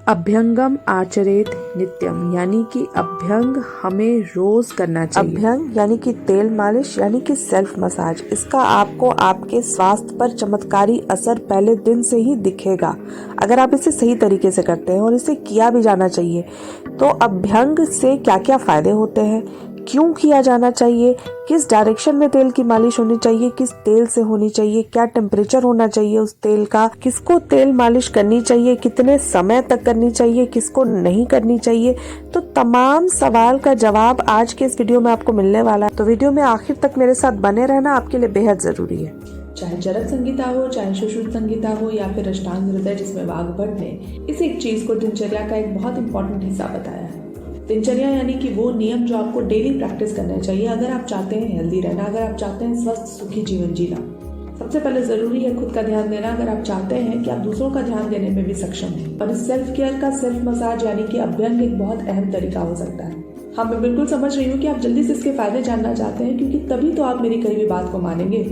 अभ्यंगम आचरेत नित्यम, यानी कि अभ्यंग हमें रोज करना चाहिए। अभ्यंग यानी कि तेल मालिश यानी कि सेल्फ मसाज। इसका आपको आपके स्वास्थ्य पर चमत्कारी असर पहले दिन से ही दिखेगा अगर आप इसे सही तरीके से करते हैं, और इसे किया भी जाना चाहिए। तो अभ्यंग से क्या क्या फायदे होते हैं, क्यों किया जाना चाहिए, किस डायरेक्शन में तेल की मालिश होनी चाहिए, किस तेल से होनी चाहिए, क्या टेम्परेचर होना चाहिए उस तेल का, किसको तेल मालिश करनी चाहिए, कितने समय तक करनी चाहिए, किसको नहीं करनी चाहिए, तो तमाम सवाल का जवाब आज के इस वीडियो में आपको मिलने वाला है। तो वीडियो में आखिर तक मेरे साथ बने रहना आपके लिए बेहद जरूरी है। चाहे चरक संगीता हो, चाहे सुश्रुत संगीता हो, या फिर अष्टांग हृदय जिसमें वाग्भट ने इस एक चीज को दिनचर्या का एक बहुत इंपॉर्टेंट हिस्सा बताया है। दिनचर्या यानी कि वो नियम जो आपको डेली प्रैक्टिस करना चाहिए अगर आप चाहते हैं हेल्दी रहना, अगर आप चाहते हैं स्वस्थ सुखी जीवन जीना। सबसे पहले जरूरी है खुद का ध्यान देना, अगर आप चाहते हैं कि आप दूसरों का ध्यान देने में भी सक्षम हैं। और इस सेल्फ केयर का सेल्फ मसाज यानी कि अभ्यंग एक बहुत अहम तरीका हो सकता है। हाँ, मैं बिल्कुल समझ रही हूँ कि आप जल्दी से इसके फायदे जानना चाहते हैं, क्योंकि तभी तो आप मेरी कही हुई बात को मानेंगे।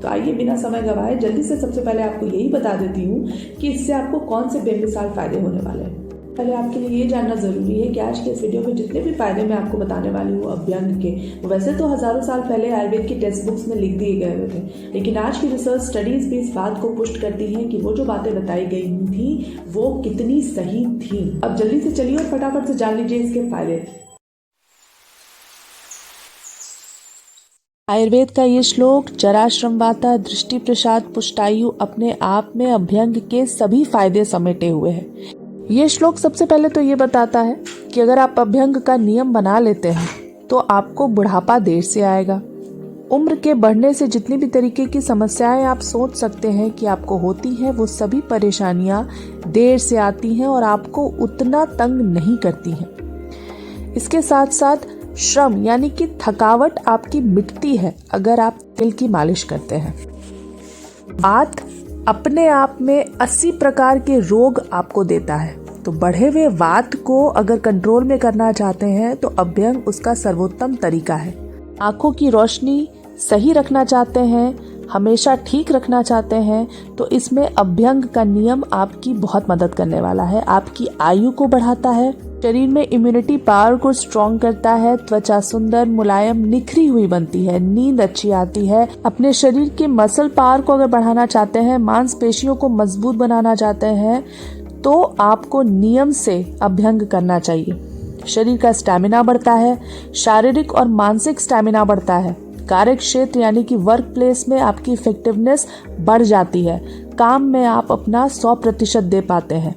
तो आइए बिना समय गवाए जल्दी से सबसे पहले आपको यही बता देती हूँ कि इससे आपको कौन से बेमिसाल फायदे होने वाले हैं। पहले आपके लिए ये जानना जरूरी है कि आज के इस वीडियो में जितने भी फायदे मैं आपको बताने वाली हूँ अभ्यंग के, वैसे तो हजारों साल पहले आयुर्वेद की टेक्स्ट बुक्स में लिख दिए गए हुए थे, लेकिन आज की रिसर्च स्टडीज भी इस बात को पुष्ट करती हैं कि वो जो बातें बताई गई थी वो कितनी सही थी। अब जल्दी से चलिए और फटाफट से जान लीजिए इसके फायदे। आयुर्वेद का ये श्लोक जराश्रमवाता दृष्टि प्रसाद पुष्टायु अपने आप में अभ्यंग के सभी फायदे समेटे हुए है। ये श्लोक सबसे पहले तो ये बताता है कि अगर आप अभ्यंग का नियम बना लेते हैं तो आपको बुढ़ापा देर से आएगा। उम्र के बढ़ने से जितनी भी तरीके की समस्याएं आप सोच सकते हैं कि आपको होती हैं, वो सभी परेशानियां देर से आती हैं और आपको उतना तंग नहीं करती हैं। इसके साथ साथ श्रम यानी कि थकावट आपकी मिटती है अगर आप तेल की मालिश करते हैं। वात अपने आप में 80 प्रकार के रोग आपको देता है, तो बढ़े हुए वात को अगर कंट्रोल में करना चाहते हैं तो अभ्यंग उसका सर्वोत्तम तरीका है। आंखों की रोशनी सही रखना चाहते हैं, हमेशा ठीक रखना चाहते हैं, तो इसमें अभ्यंग का नियम आपकी बहुत मदद करने वाला है। आपकी आयु को बढ़ाता है, शरीर में इम्यूनिटी पावर को स्ट्रॉन्ग करता है, त्वचा सुंदर मुलायम निखरी हुई बनती है, नींद अच्छी आती है। अपने शरीर के मसल पावर को अगर बढ़ाना चाहते हैं, मांसपेशियों को मजबूत बनाना चाहते हैं, तो आपको नियम से अभ्यंग करना चाहिए। शरीर का स्टैमिना बढ़ता है, शारीरिक और मानसिक स्टैमिना बढ़ता है। कार्य क्षेत्र यानी कि वर्क प्लेस में आपकी इफेक्टिवनेस बढ़ जाती है, काम में आप अपना 100% दे पाते हैं।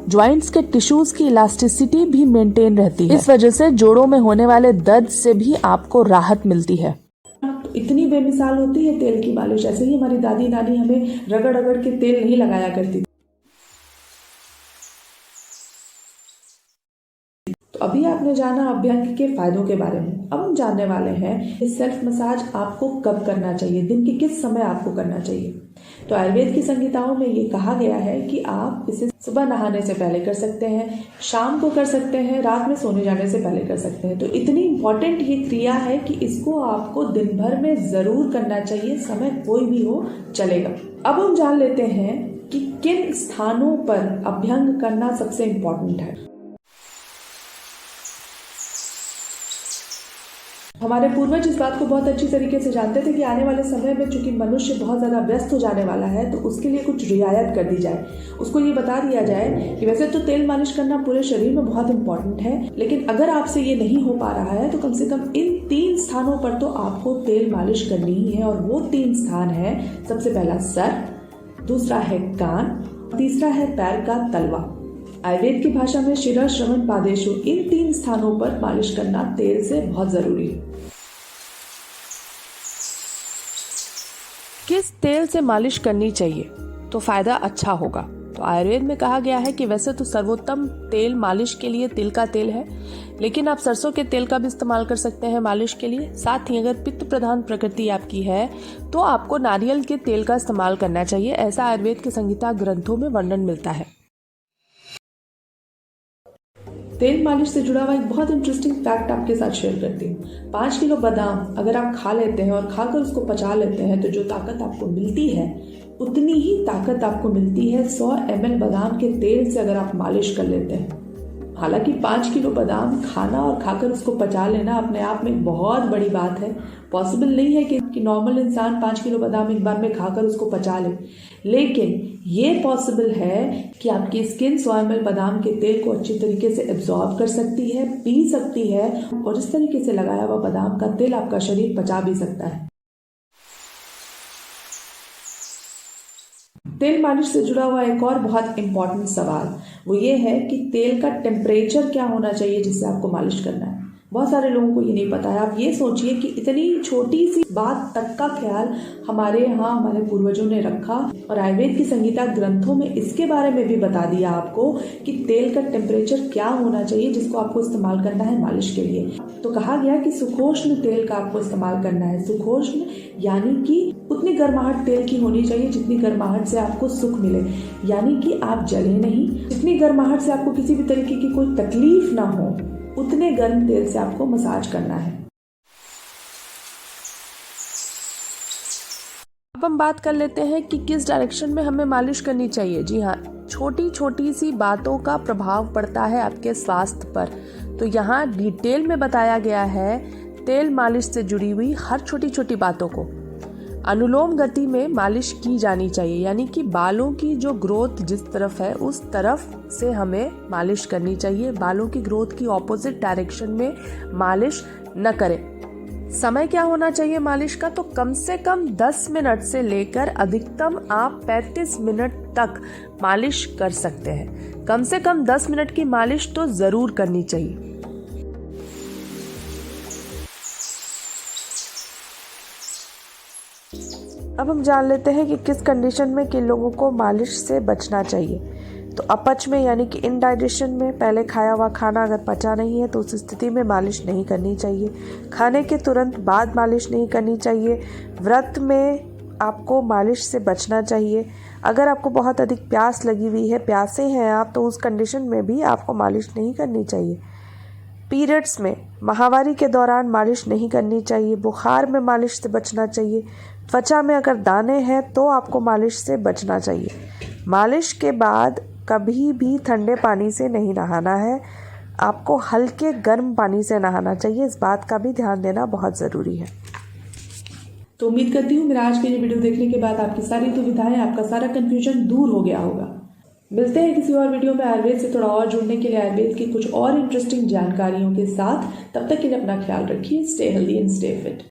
ज्वाइंट्स के टिश्यूज की इलास्टिसिटी भी मेंटेन रहती है, इस वजह से जोड़ों में होने वाले दर्द से भी आपको राहत मिलती है। तो इतनी बेमिसाल होती है तेल की मालिश। ऐसे ही हमारी दादी नानी हमें रगड़ रगड़ के तेल नहीं लगाया करती। तो अभी आपने जाना अभ्यंग के फायदों के बारे में। अब हम जानने वाले हैं कि सेल्फ मसाज आपको कब करना चाहिए, दिन के किस समय आपको करना चाहिए। तो आयुर्वेद की संहिताओं में ये कहा गया है कि आप इसे सुबह नहाने से पहले कर सकते हैं, शाम को कर सकते हैं, रात में सोने जाने से पहले कर सकते हैं। तो इतनी इंपॉर्टेंट ये क्रिया है कि इसको आपको दिन भर में जरूर करना चाहिए, समय कोई भी हो चलेगा। अब हम जान लेते हैं कि किन स्थानों पर अभ्यंग करना सबसे इम्पोर्टेंट है। हमारे पूर्वज इस बात को बहुत अच्छी तरीके से जानते थे कि आने वाले समय में चूंकि मनुष्य बहुत ज़्यादा व्यस्त हो जाने वाला है, तो उसके लिए कुछ रियायत कर दी जाए। उसको ये बता दिया जाए कि वैसे तो तेल मालिश करना पूरे शरीर में बहुत इंपॉर्टेंट है, लेकिन अगर आपसे ये नहीं हो पा रहा है तो कम से कम इन 3 स्थानों पर तो आपको तेल मालिश करनी ही है। और वो 3 स्थान है, सबसे पहला सर, दूसरा है कान, तीसरा है पैर का तलवा। आयुर्वेद की भाषा में शिरा श्रवण पादेशु, इन 3 स्थानों पर मालिश करना तेल से बहुत जरूरी है। किस तेल से मालिश करनी चाहिए तो फायदा अच्छा होगा? तो आयुर्वेद में कहा गया है कि वैसे तो सर्वोत्तम तेल मालिश के लिए तिल का तेल है, लेकिन आप सरसों के तेल का भी इस्तेमाल कर सकते हैं मालिश के लिए। साथ ही अगर पित्त प्रधान प्रकृति आपकी है तो आपको नारियल के तेल का इस्तेमाल करना चाहिए, ऐसा आयुर्वेद के संहिता ग्रंथों में वर्णन मिलता है। तेल मालिश से जुड़ा हुआ एक बहुत इंटरेस्टिंग फैक्ट आपके साथ शेयर करती हूँ। 5 किलो बादाम अगर आप खा लेते हैं और खाकर उसको पचा लेते हैं तो जो ताकत आपको मिलती है उतनी ही ताकत आपको मिलती है 100 ml बादाम के तेल से अगर आप मालिश कर लेते हैं। हालांकि 5 किलो बादाम खाना और खाकर उसको पचा लेना अपने आप में एक बहुत बड़ी बात है। पॉसिबल नहीं है कि नॉर्मल इंसान 5 किलो बादाम एक बार में खाकर उसको पचा ले, लेकिन ये पॉसिबल है कि आपकी स्किन 100 ml बादाम के तेल को अच्छी तरीके से एब्जॉर्ब कर सकती है, पी सकती है, और इस तरीके से लगाया हुआ बादाम का तेल आपका शरीर पचा भी सकता है। तेल मालिश से जुड़ा हुआ एक और बहुत इंपॉर्टेंट सवाल वो ये है कि तेल का टेम्परेचर क्या होना चाहिए जिससे आपको मालिश करना है। बहुत सारे लोगों को ये नहीं पता है। आप ये सोचिए कि इतनी छोटी सी बात तक का ख्याल हमारे यहाँ हमारे पूर्वजों ने रखा, और आयुर्वेद की संहिता ग्रंथों में इसके बारे में भी बता दिया आपको कि तेल का टेम्परेचर क्या होना चाहिए जिसको आपको इस्तेमाल करना है मालिश के लिए। तो कहा गया कि सुखोष्ण तेल का आपको इस्तेमाल करना है। सुखोष्ण यानी कि उतनी गर्माहट तेल की होनी चाहिए जितनी गर्माहट से आपको सुख मिले, यानी कि आप जले नहीं, जितनी गर्माहट से आपको किसी भी तरीके की कोई तकलीफ ना हो, उतने गर्म तेल से आपको मसाज करना है। अब हम बात कर लेते हैं कि किस डायरेक्शन में हमें मालिश करनी चाहिए। जी हाँ, छोटी छोटी सी बातों का प्रभाव पड़ता है आपके स्वास्थ्य पर। तो यहाँ डिटेल में बताया गया है तेल मालिश से जुड़ी हुई हर छोटी छोटी बातों को। अनुलोम गति में मालिश की जानी चाहिए, यानी कि बालों की जो ग्रोथ जिस तरफ है उस तरफ से हमें मालिश करनी चाहिए। बालों की ग्रोथ की ऑपोजिट डायरेक्शन में मालिश न करें। समय क्या होना चाहिए मालिश का? तो कम से कम 10 मिनट से लेकर अधिकतम आप 35 मिनट तक मालिश कर सकते हैं। कम से कम 10 मिनट की मालिश तो ज़रूर करनी चाहिए। अब हम जान लेते हैं कि किस कंडीशन में किन लोगों को मालिश से बचना चाहिए। तो अपच में यानी कि इनडाइजेशन में, पहले खाया हुआ खाना अगर पचा नहीं है तो उस स्थिति में मालिश नहीं करनी चाहिए। खाने के तुरंत बाद मालिश नहीं करनी चाहिए। व्रत में आपको मालिश से बचना चाहिए। अगर आपको बहुत अधिक प्यास लगी हुई है, प्यासे हैं आप, तो उस कंडीशन में भी आपको मालिश नहीं करनी चाहिए। पीरियड्स में, माहवारी के दौरान मालिश नहीं करनी चाहिए। बुखार में मालिश से बचना चाहिए। त्वचा में अगर दाने हैं तो आपको मालिश से बचना चाहिए। मालिश के बाद कभी भी ठंडे पानी से नहीं नहाना है, आपको हल्के गर्म पानी से नहाना चाहिए। इस बात का भी ध्यान देना बहुत ज़रूरी है। तो उम्मीद करती हूँ मेरा आज के ये वीडियो देखने के बाद आपकी सारी दुविधाएं, आपका सारा कंफ्यूजन दूर हो गया होगा। मिलते हैं किसी और वीडियो में आयुर्वेद से थोड़ा और जुड़ने के लिए, आयुर्वेद की कुछ और इंटरेस्टिंग जानकारियों के साथ। तब तक के लिए अपना ख्याल रखिए। Stay healthy and stay fit.